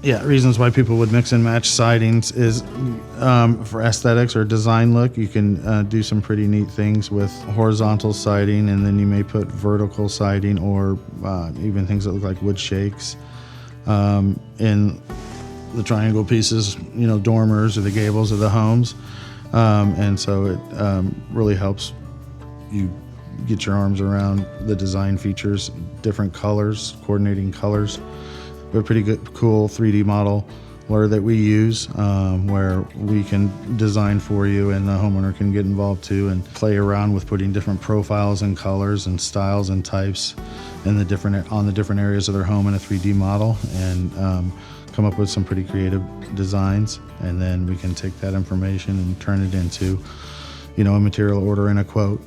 Yeah, reasons why people would mix and match sidings is for aesthetics or design look. You can do some pretty neat things with horizontal siding, and then you may put vertical siding or even things that look like wood shakes in the triangle pieces, dormers or the gables of the homes. And so it really helps you get your arms around the design features, different colors, coordinating colors. We have a pretty good, cool 3D modeler that we use where we can design for you, and the homeowner can get involved too and play around with putting different profiles and colors and styles and types on the different areas of their home in a 3D model, and come up with some pretty creative designs. And then we can take that information and turn it into a material order and a quote.